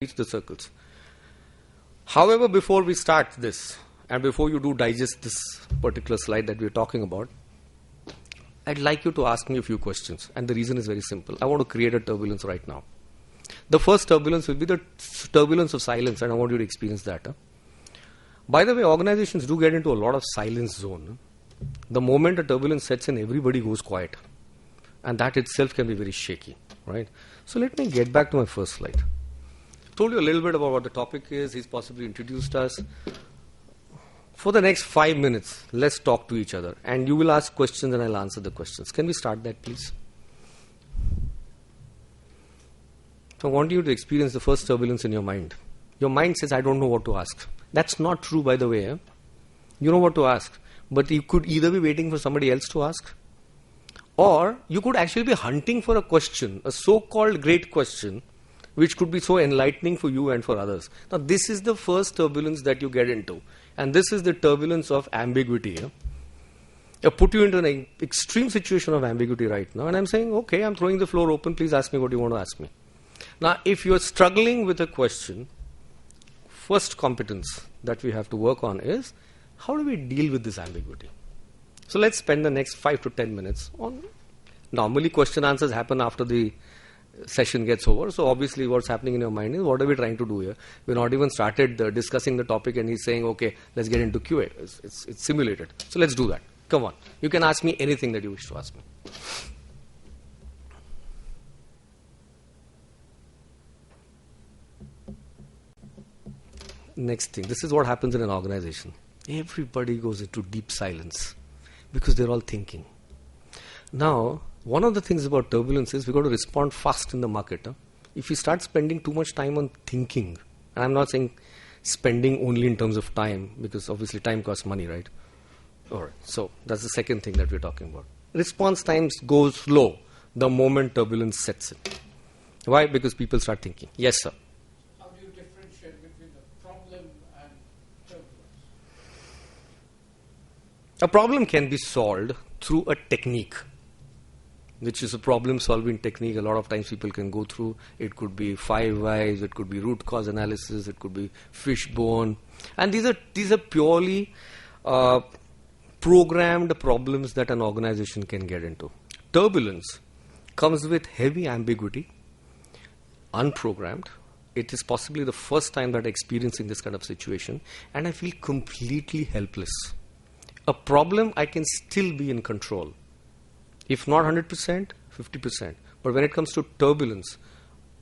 reach the circles. However, before we start this, and before you do digest this particular slide that we're talking about, I'd like you to ask me a few questions. And the reason is very simple. I want to create a turbulence right now. The first turbulence will be the turbulence of silence, and I want you to experience that. By the way, organizations do get into a lot of silence zone. The moment a turbulence sets in, everybody goes quiet. And that itself can be very shaky, right? So let me get back to my first slide. Told you a little bit about what the topic is. He's possibly introduced us. For the next 5 minutes, let's talk to each other. And you will ask questions and I'll answer the questions. Can we start that, please? So I want you to experience the first turbulence in your mind. Your mind says, I don't know what to ask. That's not true, by the way. You know what to ask. But you could either be waiting for somebody else to ask, or you could actually be hunting for a question, a so-called great question, which could be so enlightening for you and for others. Now, this is the first turbulence that you get into. And this is the turbulence of ambiguity. I put you into an extreme situation of ambiguity right now. And I'm saying, okay, I'm throwing the floor open. Please ask me what you want to ask me. Now, if you're struggling with a question, first competence that we have to work on is, how do we deal with this ambiguity? So let's spend the next 5 to 10 minutes on. Normally, question answers happen after the session gets over. So obviously what's happening in your mind is, what are we trying to do here? We're not even started discussing the topic and he's saying, okay, let's get into QA. It's simulated. So let's do that. Come on. You can ask me anything that you wish to ask me. Next thing. This is what happens in an organization. Everybody goes into deep silence because they're all thinking. Now, one of the things about turbulence is we've got to respond fast in the market. If you start spending too much time on thinking, and I'm not saying spending only in terms of time, because obviously time costs money, right? Alright, so that's the second thing that we're talking about. Response times go slow the moment turbulence sets in. Why? Because people start thinking. Yes, sir. How do you differentiate between the problem and turbulence? A problem can be solved through a technique, which is a problem-solving technique. A lot of times people can go through. It could be 5 whys, it could be root cause analysis, it could be fishbone. And these are purely programmed problems that an organization can get into. Turbulence comes with heavy ambiguity, unprogrammed. It is possibly the first time that I'm experiencing this kind of situation, and I feel completely helpless. A problem, I can still be in control. If not 100%, 50%. But when it comes to turbulence,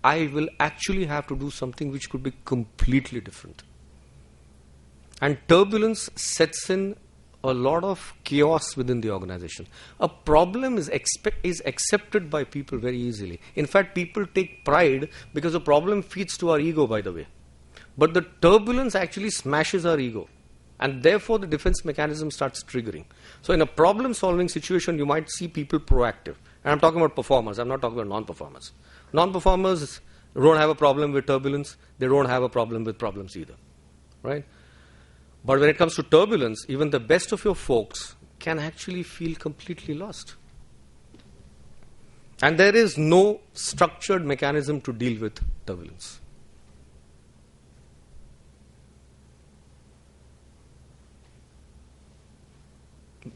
I will actually have to do something which could be completely different. And turbulence sets in a lot of chaos within the organization. A problem is accepted by people very easily. In fact, people take pride because a problem feeds to our ego, by the way. But the turbulence actually smashes our ego. And therefore, the defense mechanism starts triggering. So in a problem-solving situation, you might see people proactive. And I'm talking about performers. I'm not talking about non-performers. Non-performers don't have a problem with turbulence. They don't have a problem with problems either. Right? But when it comes to turbulence, even the best of your folks can actually feel completely lost. And there is no structured mechanism to deal with turbulence.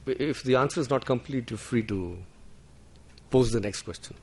If the answer is not complete, you're free to pose the next question.